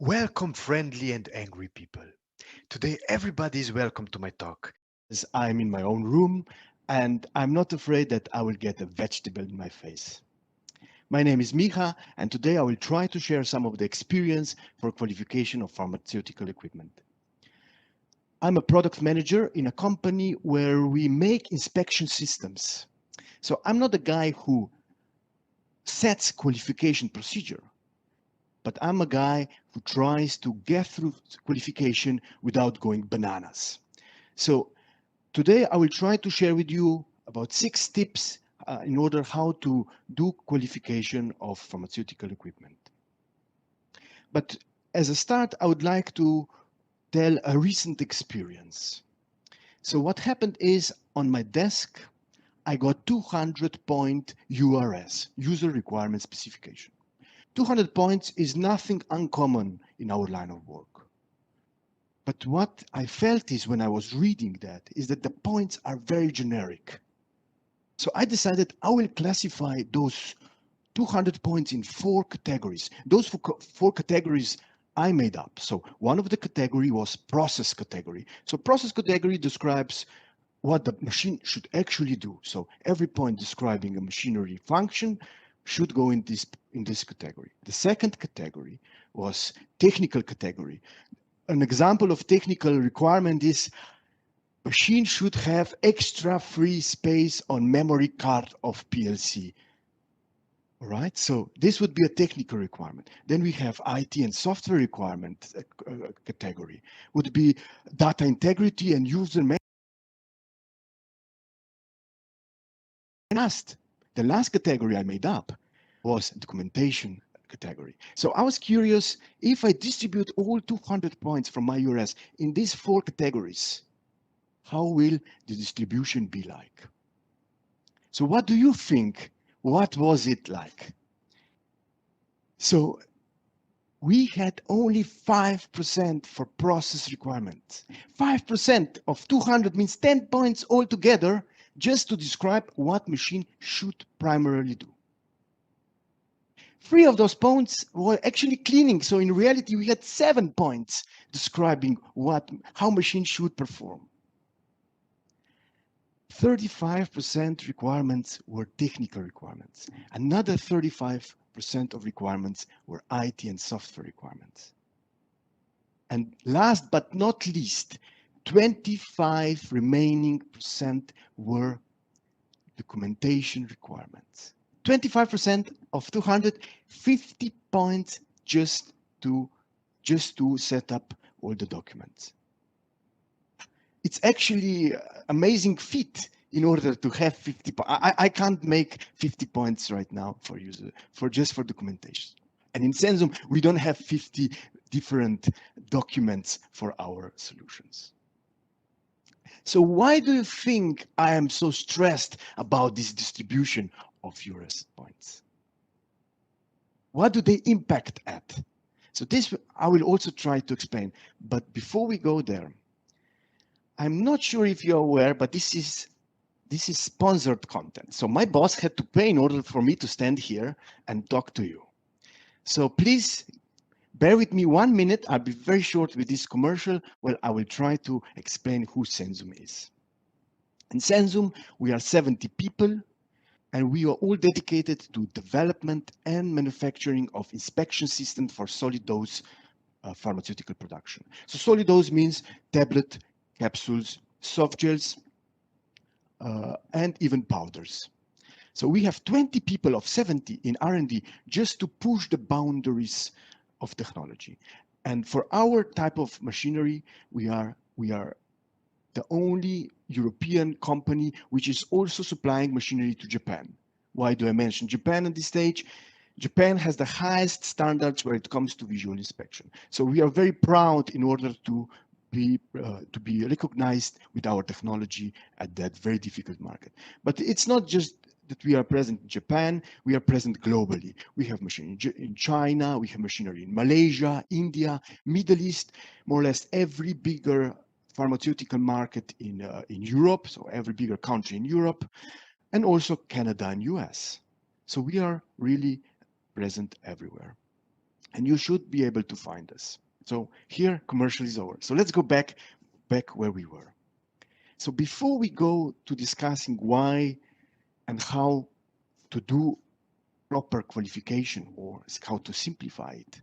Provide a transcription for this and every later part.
Welcome, friendly and angry people. Today, everybody is welcome to my talk. As I'm in my own room and I'm not afraid that I will get a vegetable in my face. My name is Miha, and today I will try to share some of the experience for qualification of pharmaceutical equipment. I'm a product manager in a company where we make inspection systems. So I'm not the guy who sets qualification procedure, but I'm a guy who tries to get through qualification without going bananas. So today, I will try to share with you about 6 tips in order how to do qualification of pharmaceutical equipment. But as a start, I would like to tell a recent experience. So what happened is on my desk, I got 200 point URS, user requirement specification. 200 points is nothing uncommon in our line of work. But what I felt is when I was reading that is that the points are very generic. So I decided I will classify those 200 points in 4 categories. Those four categories I made up. So one of the category was process category. So process category describes what the machine should actually do. So every point describing a machinery function should go in this category. The second category was technical category. An example of technical requirement is machine should have extra free space on memory card of PLC. All right, so this would be a technical requirement. Then we have IT and software requirement category. Would be data integrity and user management. The last category I made up was documentation category. So I was curious if I distribute all 200 points from my URS in these 4 categories, how will the distribution be like? So what do you think? What was it like? So we had only 5% for process requirements. 5% of 200 means 10 points altogether just to describe what machine should primarily do. 3 of those points were actually cleaning. So in reality, we had 7 points describing how machine should perform. 35% requirements were technical requirements. Another 35% of requirements were IT and software requirements. And last but not least, 25 remaining percent were documentation requirements. 25% of 250 points just to set up all the documents. It's actually amazing feat in order to have 50 points. I can't make 50 points right now for user for documentation. And in Sensum, we don't have 50 different documents for our solutions. So why do you think I am so stressed about this distribution of URS points? What do they impact at? So this I will also try to explain. But before we go there, I'm not sure if you're aware, but this is sponsored content. So my boss had to pay in order for me to stand here and talk to you. So please bear with me 1 minute. I'll be very short with this commercial. Well, I will try to explain who Sensum is. In Sensum, we are 70 people, and we are all dedicated to development and manufacturing of inspection systems for solid dose pharmaceutical production. So solid dose means tablet, capsules, soft gels, and even powders. So we have 20 people of 70 in R&D just to push the boundaries of technology. And for our type of machinery, we are the only European company which is also supplying machinery to Japan. Why do I mention Japan at this stage? Japan has the highest standards when it comes to visual inspection. So we are very proud in order to be recognized with our technology at that very difficult market. But it's not just that we are present in Japan, we are present globally. We have machinery in China, we have machinery in Malaysia, India, Middle East, more or less every bigger pharmaceutical market in Europe, so every bigger country in Europe, and also Canada and US. So we are really present everywhere. and you should be able to find us. So here, commercial is over. So let's go back where we were. So before we go to discussing why and how to do proper qualification or how to simplify it,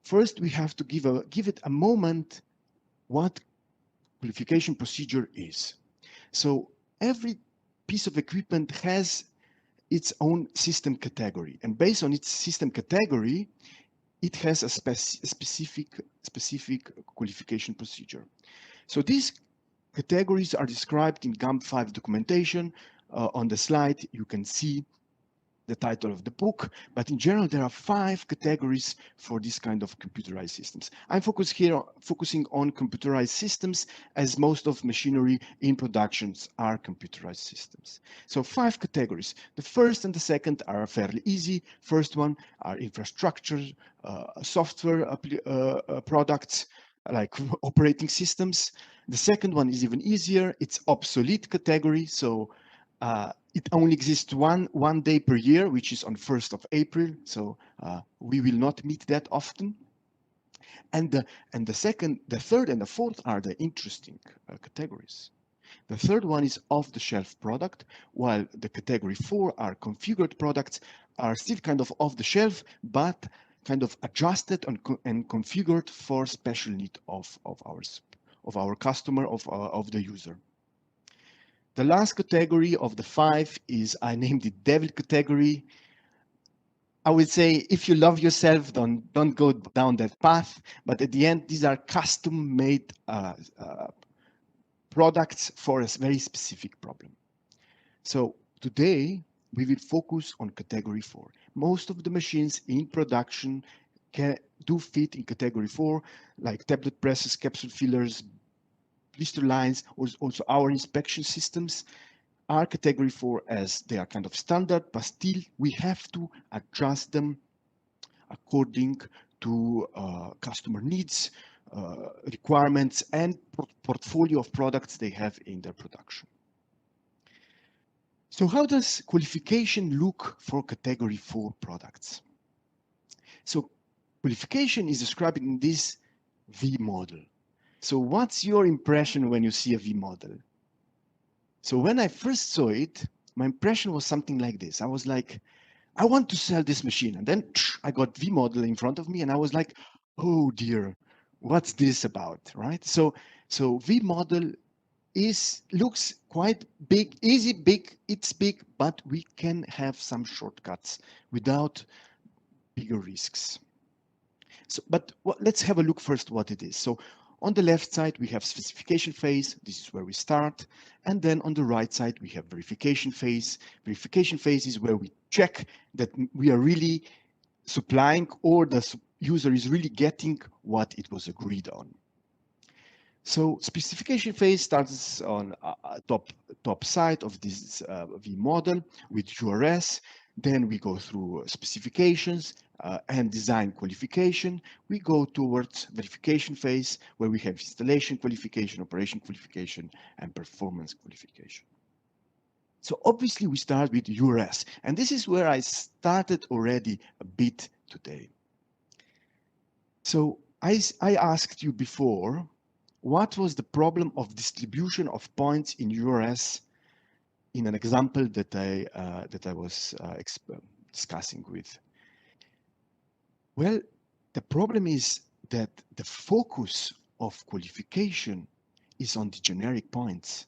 first we have to give it a moment what qualification procedure is. So every piece of equipment has its own system category, and based on its system category, it has a specific qualification procedure. So these categories are described in GAMP5 documentation. On the slide, you can see the title of the book, but in general, there are 5 categories for this kind of computerized systems. I'm focusing on computerized systems, as most of machinery in productions are computerized systems. So 5 categories. The first and the second are fairly easy. First one are infrastructure, software products, like operating systems. The second one is even easier. It's obsolete category. So it only exists one day per year, which is on 1st of April. So we will not meet that often. And the third, and the fourth are the interesting categories. The third one is off-the-shelf product, while the category 4 are configured products, are still kind of off-the-shelf, but kind of adjusted and configured for special need of our customer, of the user. The last category of the 5 is, I named it devil category. I would say if you love yourself, don't go down that path. But at the end, these are custom-made products for a very specific problem. So today, we will focus on category 4. Most of the machines in production do fit in category 4, like tablet presses, capsule fillers, blister lines, also our inspection systems are category 4 as they are kind of standard, but still we have to adjust them according to customer needs, requirements, and portfolio of products they have in their production. So how does qualification look for category 4 products? So qualification is described in this VModel. So what's your impression when you see a VModel? So when I first saw it, my impression was something like this. I was like, I want to sell this machine. And then I got VModel in front of me and I was like, oh dear, what's this about, right? So VModel looks quite big, easy, big, it's big, but we can have some shortcuts without bigger risks. So, but let's have a look first what it is. So on the left side, we have specification phase. This is where we start. And then on the right side, we have verification phase. Verification phase is where we check that we are really supplying or the user is really getting what it was agreed on. So specification phase starts on top side of this VModel with URS. Then we go through specifications and design qualification. We go towards verification phase where we have installation qualification, operation qualification, and performance qualification. So obviously we start with URS, and this is where I started already a bit today. So I asked you before, what was the problem of distribution of points in URS in an example that I was discussing with? Well, the problem is that the focus of qualification is on the generic points.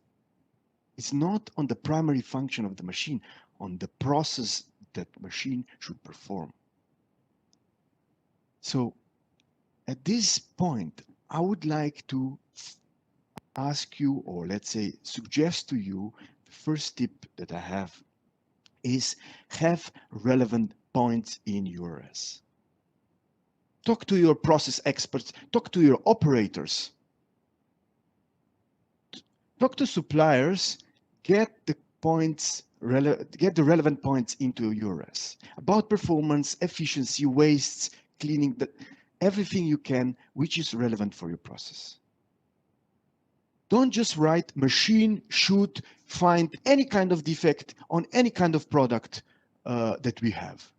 It's not on the primary function of the machine, on the process that machine should perform. So at this point, I would like to ask you, or let's say suggest to you, the first tip that I have is have relevant points in URS. Talk to your process experts, talk to your operators, talk to suppliers, get the relevant points into URS about performance, efficiency, wastes, cleaning, everything you can which is relevant for your process. Don't just write machine should find any kind of defect on any kind of product that we have.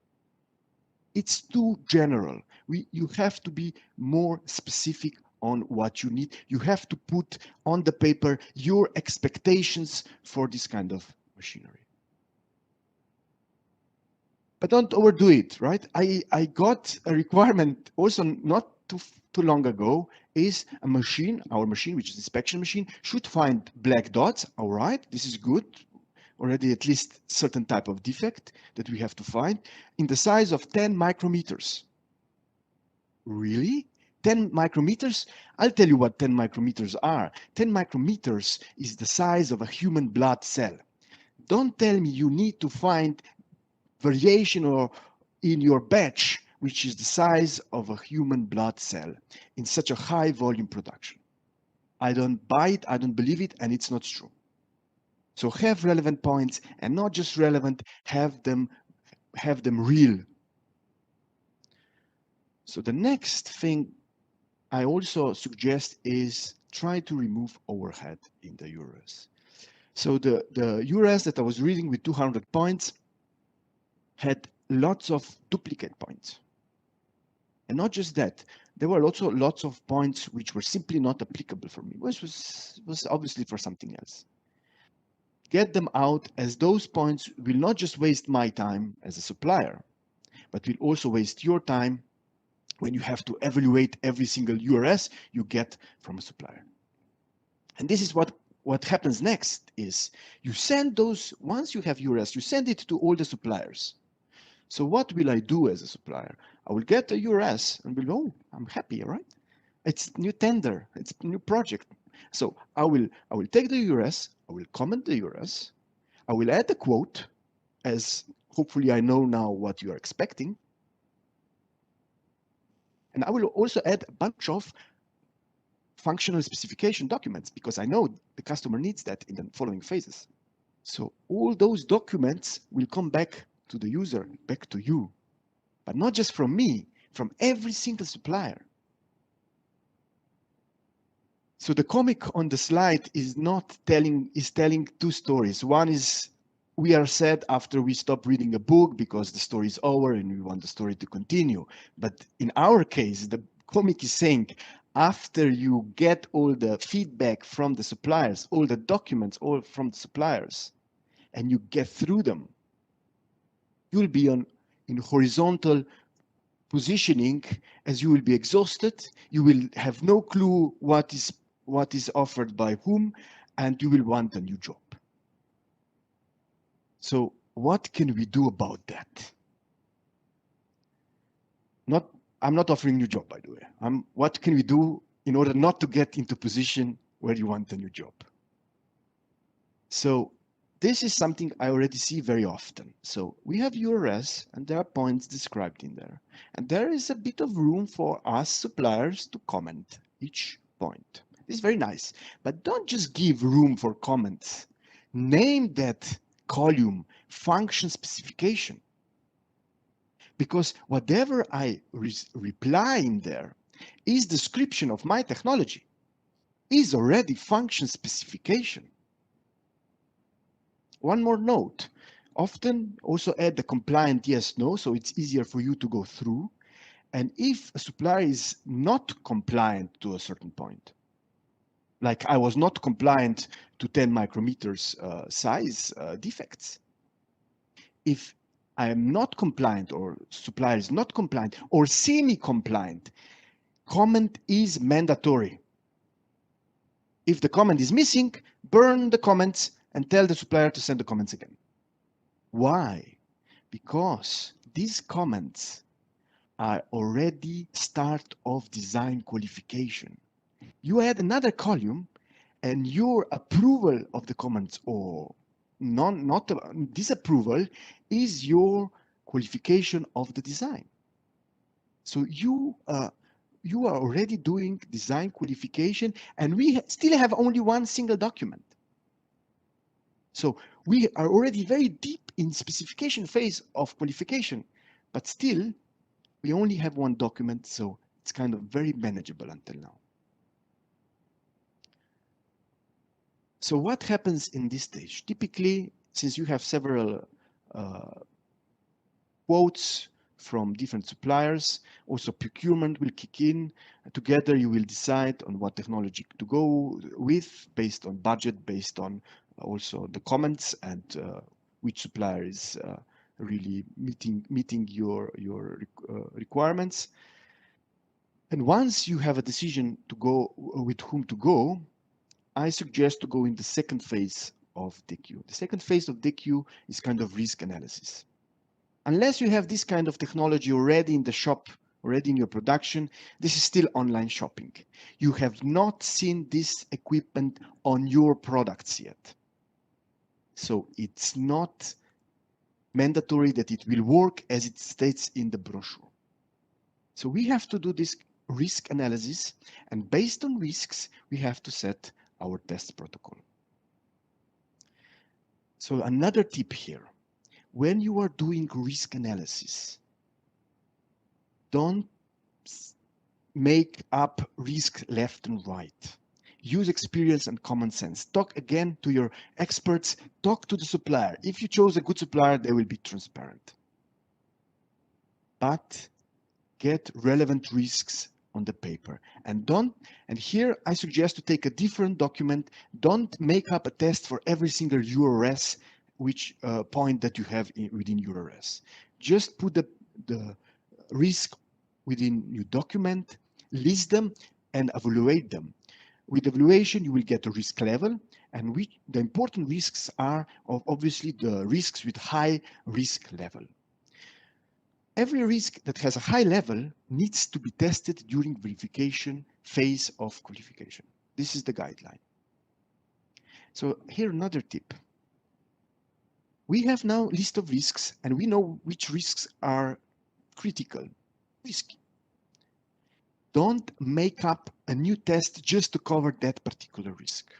it's too general. You have to be more specific on what you need. You have to put on the paper your expectations for this kind of machinery. But don't overdo it, right? I got a requirement also not too long ago, is a machine, our machine, which is inspection machine, should find black dots. All right, this is good. Already at least certain type of defect that we have to find in the size of 10 micrometers. Really? 10 micrometers? I'll tell you what 10 micrometers are. 10 micrometers is the size of a human blood cell. Don't tell me you need to find variation or in your batch, which is the size of a human blood cell in such a high volume production. I don't buy it, I don't believe it, and it's not true. So have relevant points, and not just relevant, have them real. So the next thing I also suggest is try to remove overhead in the URS. So the URS that I was reading with 200 points had lots of duplicate points. And not just that, there were also lots of points which were simply not applicable for me, which was obviously for something else. Get them out, as those points will not just waste my time as a supplier, but will also waste your time when you have to evaluate every single URS you get from a supplier. And this is what happens next is you send those, once you have URS, you send it to all the suppliers. So what will I do as a supplier? I will get a URS and will go, oh, I'm happy, right? It's new tender, it's a new project. So I will take the URS, I will comment the URS, I will add the quote, as hopefully I know now what you are expecting. And I will also add a bunch of functional specification documents because I know the customer needs that in the following phases. So all those documents will come back to the user, back to you, but not just from me, from every single supplier. So the comic on the slide is telling two stories. One is we are sad after we stop reading a book because the story is over and we want the story to continue. But in our case, the comic is saying after you get all the feedback from the suppliers, all the documents, all from the suppliers, and you get through them, you'll be in horizontal positioning, as you will be exhausted, you will have no clue what is offered by whom, and you will want a new job. So what can we do about that? I'm not offering a new job, by the way. What can we do in order not to get into position where you want a new job? So this is something I already see very often. So we have URS and there are points described in there. And there is a bit of room for us suppliers to comment each point. This is very nice, but don't just give room for comments. Name that column function specification. Because whatever I reply in there is description of my technology, is already function specification. One more note, often also add the compliant yes, no, so it's easier for you to go through. And if a supplier is not compliant to a certain point, like I was not compliant to 10 micrometers size defects, if I am not compliant or supplier is not compliant or semi-compliant, comment is mandatory. If the comment is missing, burn the comments and tell the supplier to send the comments again. Why? Because these comments are already start of design qualification. You add another column and your approval of the comments or not disapproval is your qualification of the design. So you are already doing design qualification, and we still have only one single document. So we are already very deep in specification phase of qualification, but still we only have one document, so it's kind of very manageable until now. So what happens in this stage? Typically, since you have several quotes, from different suppliers. Also, procurement will kick in. Together, you will decide on what technology to go with based on budget, based on also the comments and which supplier is really meeting your requirements. And once you have a decision to go with whom to go, I suggest to go in the second phase of DQ. The second phase of DQ is kind of risk analysis. Unless you have this kind of technology already in the shop, already in your production, this is still online shopping. You have not seen this equipment on your products yet. So it's not mandatory that it will work as it states in the brochure. So we have to do this risk analysis, and based on risks, we have to set our test protocol. So another tip here, when you are doing risk analysis, don't make up risk left and right. Use experience and common sense. Talk again to your experts, talk to the supplier. If you chose a good supplier, they will be transparent. But get relevant risks on the paper. And here I suggest to take a different document. Don't make up a test for every single URS, which point that you have within URS. Just put the risk within your document, list them, and evaluate them. With evaluation, you will get a risk level, and the important risks are obviously the risks with high risk level. Every risk that has a high level needs to be tested during verification phase of qualification. This is the guideline. So here another tip. We have now a list of risks, and we know which risks are critical, risky. Don't make up a new test just to cover that particular risk.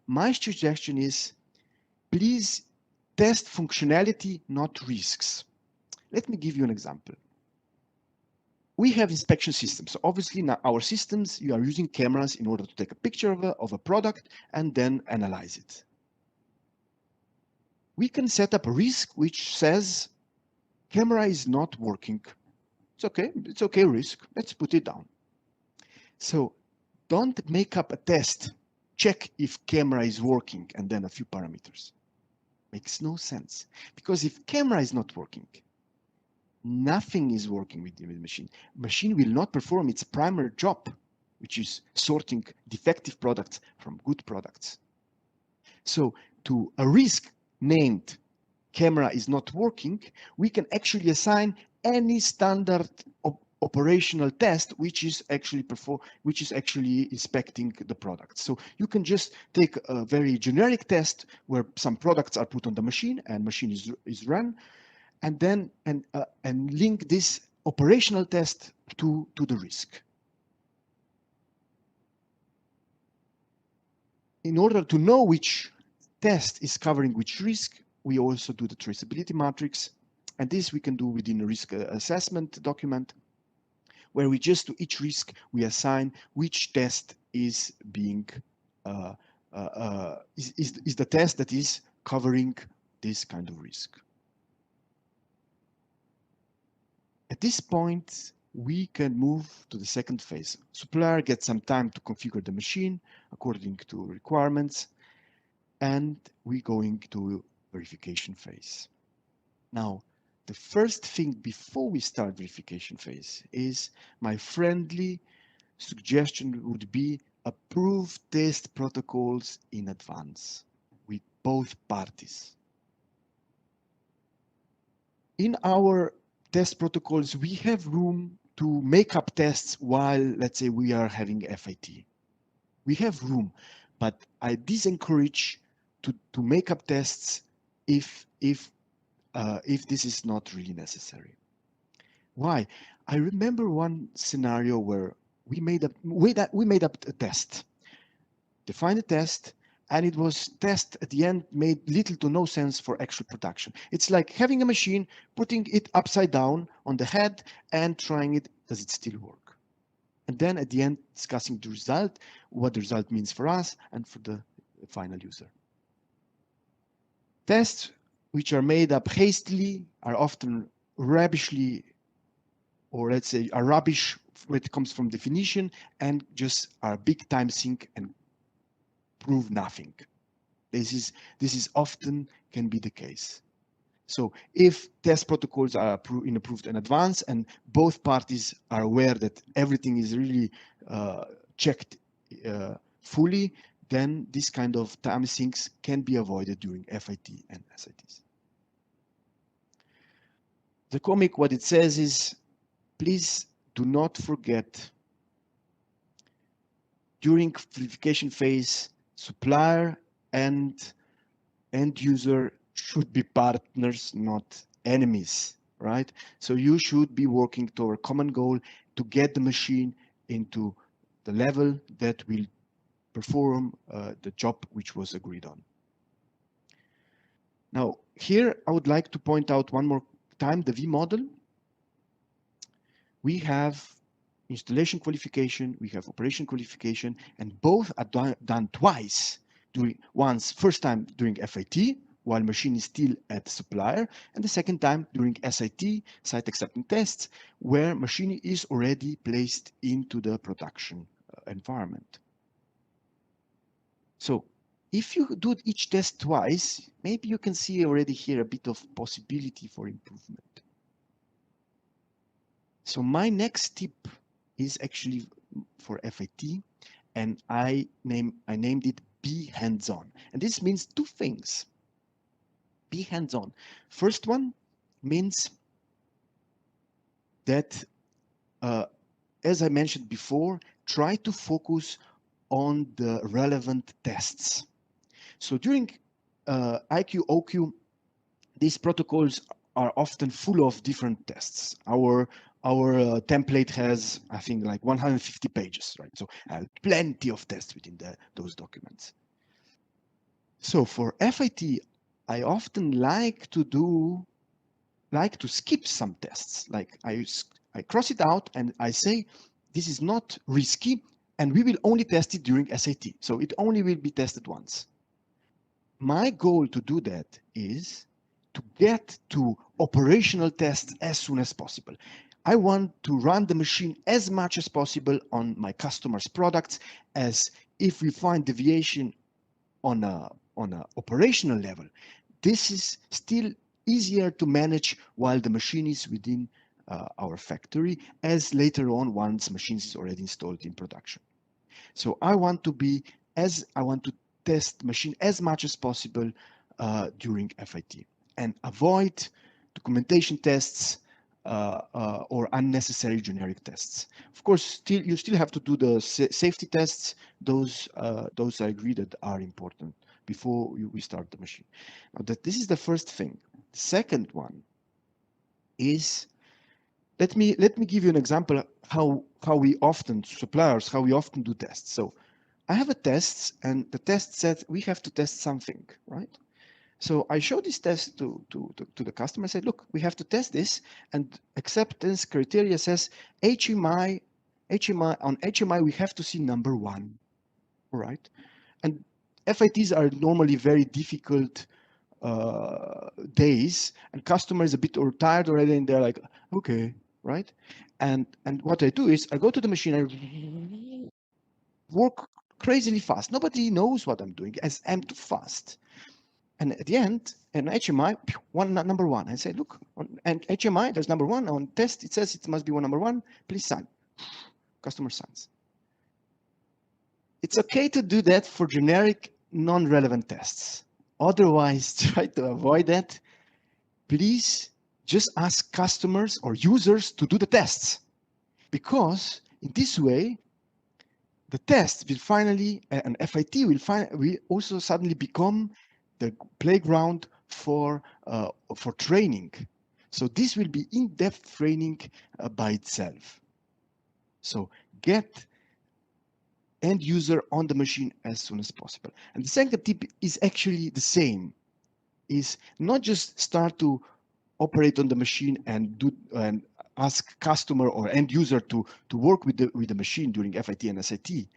My suggestion is, please test functionality, not risks. Let me give you an example. We have inspection systems. So obviously, now our systems, you are using cameras in order to take a picture of a product and then analyze it. We can set up a risk which says, camera is not working. It's okay risk, let's put it down. So don't make up a test, check if camera is working and then a few parameters. Makes no sense, because if camera is not working, nothing is working with the machine. Machine will not perform its primary job, which is sorting defective products from good products. So to a risk named camera is not working, we can actually assign any standard operational test which is actually inspecting the product. So you can just take a very generic test where some products are put on the machine and machine is run, and then and link this operational test to the risk. In order to know which test is covering which risk, we also do the traceability matrix, and this we can do within a risk assessment document, where we just to each risk we assign which test is being is the test that is covering this kind of risk. At this point, we can move to the second phase. Supplier gets some time to configure the machine according to requirements, and we're going to verification phase. Now, the first thing before we start verification phase is my friendly suggestion would be approve test protocols in advance with both parties. In our test protocols, we have room to make up tests while, let's say, we are having FIT. We have room, but I disencourage to make up tests if this is not really necessary. Why? I remember one scenario where we made up a test, defined a test, and it was test at the end made little to no sense for actual production. It's like having a machine, putting it upside down on the head and trying it, does it still work? And then at the end, discussing the result, what the result means for us and for the final user. Tests which are made up hastily are often rubbishly or let's say are rubbish when it comes from definition and just are big time sink and prove nothing. This is often can be the case. So if test protocols are approved in advance and both parties are aware that everything is really checked fully, then this kind of time sinks can be avoided during FIT and SITs. The comic, what it says is, please do not forget during qualification phase, supplier and end user should be partners, not enemies, right? So you should be working toward a common goal to get the machine into the level that will perform the job which was agreed on. Now, here I would like to point out one more time the VModel. We have installation qualification, we have operation qualification, and both are done twice. Once, first time during FIT, while machine is still at the supplier, and the second time during SIT, site acceptance tests, where machine is already placed into the production environment. So if you do each test twice, maybe you can see already here a bit of possibility for improvement. So my next tip is actually for FIT, and I named it be hands-on. And this means two things. Be hands-on. First one means that, as I mentioned before, try to focus on the relevant tests. So during IQ, OQ, these protocols are often full of different tests. Our template has, I think, like 150 pages, right? So plenty of tests within those documents. So for FIT, I often like to skip some tests. Like I cross it out and I say, this is not risky, and we will only test it during SAT. So it only will be tested once. My goal to do that is to get to operational tests as soon as possible. I want to run the machine as much as possible on my customers' products, as if we find deviation on a operational level, this is still easier to manage while the machine is within our factory, as later on once machines is already installed in production. So I want to test machine as much as possible during FIT and avoid documentation tests or unnecessary generic tests. Of course, you still have to do the safety tests. Those I agree that are important before we start the machine. Now this is the first thing. The second one is, let me give you an example how we often do tests. So I have a test, and the test said we have to test something, right? So I showed this test to the customer. I said, look, we have to test this, and acceptance criteria says HMI. On HMI, we have to see number 1, all right? And FITs are normally very difficult days, and customer is a bit tired already, and they're like, okay, right? And what I do is I go to the machine, I work crazily fast. Nobody knows what I'm doing, as I'm too fast. And at the end, in HMI, number 1. I say, look, and HMI, there's number 1. On test, it says it must be number 1. Please sign. Customer signs. It's okay to do that for generic, non-relevant tests. Otherwise, try to avoid that. Please just ask customers or users to do the tests. Because in this way, the test will finally, an FIT will also suddenly become the playground for training. So this will be in-depth training by itself. So get end user on the machine as soon as possible. And the second tip is actually the same, is not just start to operate on the machine and ask customer or end user to work with the machine during FIT and SIT.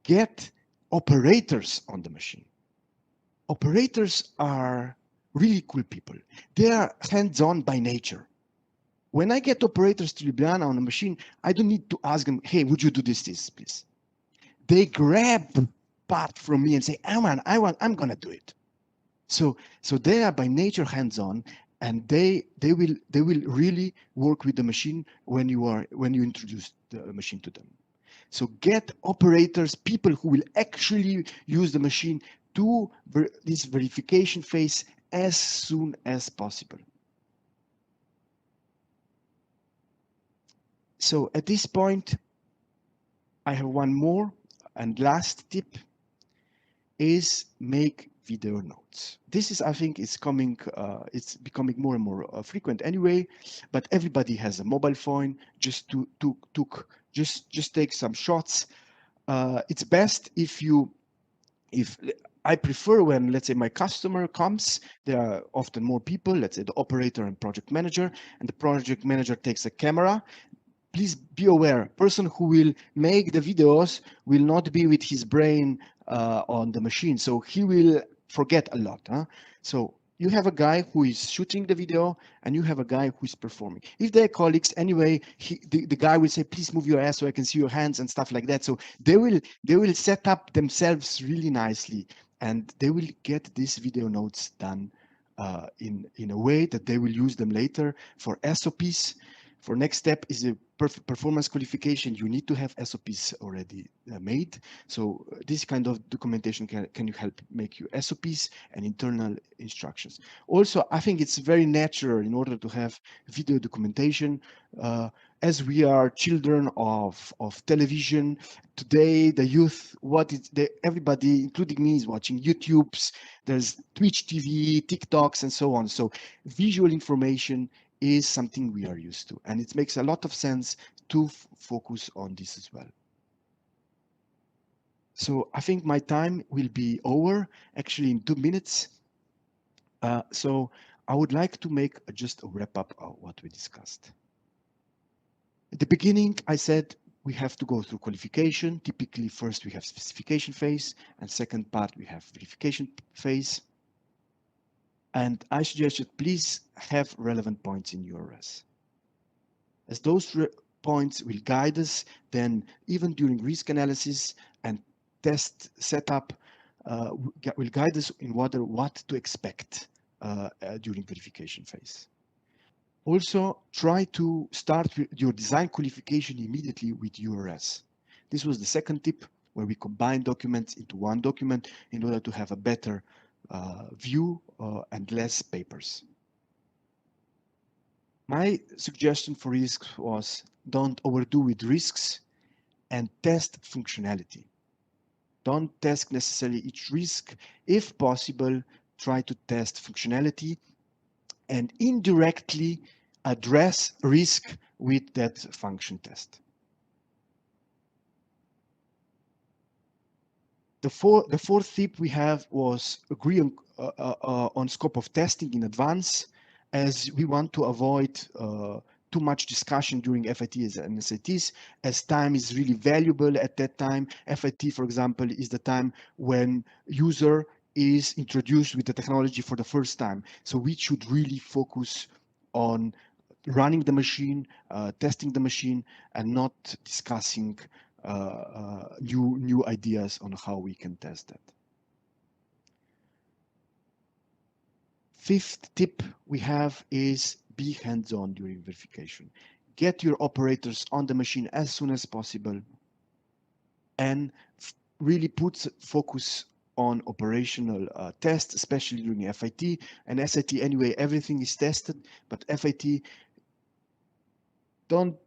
Get operators on the machine. Operators are really cool people. They are hands-on by nature. when I get operators to Ljubljana on a machine, I don't need to ask them, hey, would you do this, please? They grab part from me and say, oh man, I'm gonna do it. So they are by nature hands-on, and they will really work with the machine when you introduce the machine to them. So get operators, people who will actually use the machine to this verification phase as soon as possible. So at this point, I have one more and last tip is make video notes. This is, I think, it's becoming more and more frequent anyway. But everybody has a mobile phone. Just take some shots. It's best if I prefer when, let's say, my customer comes, there are often more people, let's say the operator and project manager, and the project manager takes a camera. Please be aware, person who will make the videos will not be with his brain on the machine. So he will forget a lot. So you have a guy who is shooting the video and you have a guy who is performing. If they're colleagues anyway, the guy will say, please move your ass so I can see your hands and stuff like that. So they will set up themselves really nicely and they will get these video notes done in a way that they will use them later for SOPs. For next step is a performance qualification. You need to have SOPs already made. So this kind of documentation can help make you SOPs and internal instructions. Also, I think it's very natural in order to have video documentation. As we are children of television, today the youth, everybody, including me, is watching YouTubes. There's Twitch TV, TikToks, and so on. So visual information is something we are used to, and it makes a lot of sense to focus on this as well. So I think my time will be over actually in 2 minutes. So I would like to make just a wrap up of what we discussed. At the beginning, I said we have to go through qualification. Typically, first we have specification phase, and second part we have verification phase. And I suggested please have relevant points in URS. As those points will guide us, then even during risk analysis and test setup will guide us in what to expect during verification phase. Also, try to start your design qualification immediately with URS. This was the second tip, where we combine documents into one document in order to have a better view and less papers. My suggestion for risks was don't overdo with risks and test functionality. Don't test necessarily each risk. If possible, try to test functionality and indirectly address risk with that function test. The fourth tip we have was agree on scope of testing in advance, as we want to avoid too much discussion during FITs and SATs, as time is really valuable at that time. FIT, for example, is the time when user is introduced with the technology for the first time. So we should really focus on running the machine, testing the machine, and not discussing new ideas on how we can test that. Fifth tip we have is be hands-on during verification. Get your operators on the machine as soon as possible and really put focus on operational tests, especially during FIT and SAT. Anyway, everything is tested, but FIT, don't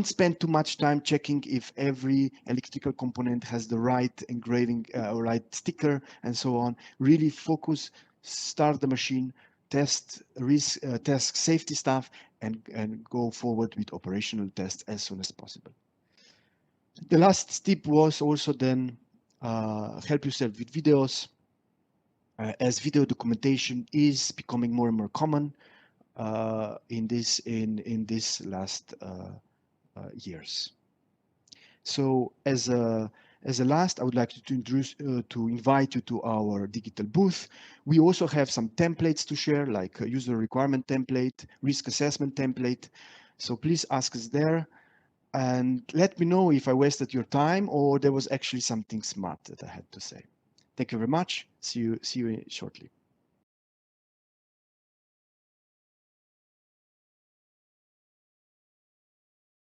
spend too much time checking if every electrical component has the right engraving, right sticker, and so on. Really focus, start the machine, test risk, test safety stuff, and go forward with operational tests as soon as possible. The last tip was also then help yourself with videos, as video documentation is becoming more and more common in this last years. So as As a last, I would like to introduce, to invite you to our digital booth. We also have some templates to share, like a user requirement template, risk assessment template. So please ask us there and let me know if I wasted your time or there was actually something smart that I had to say. Thank you very much. See you shortly.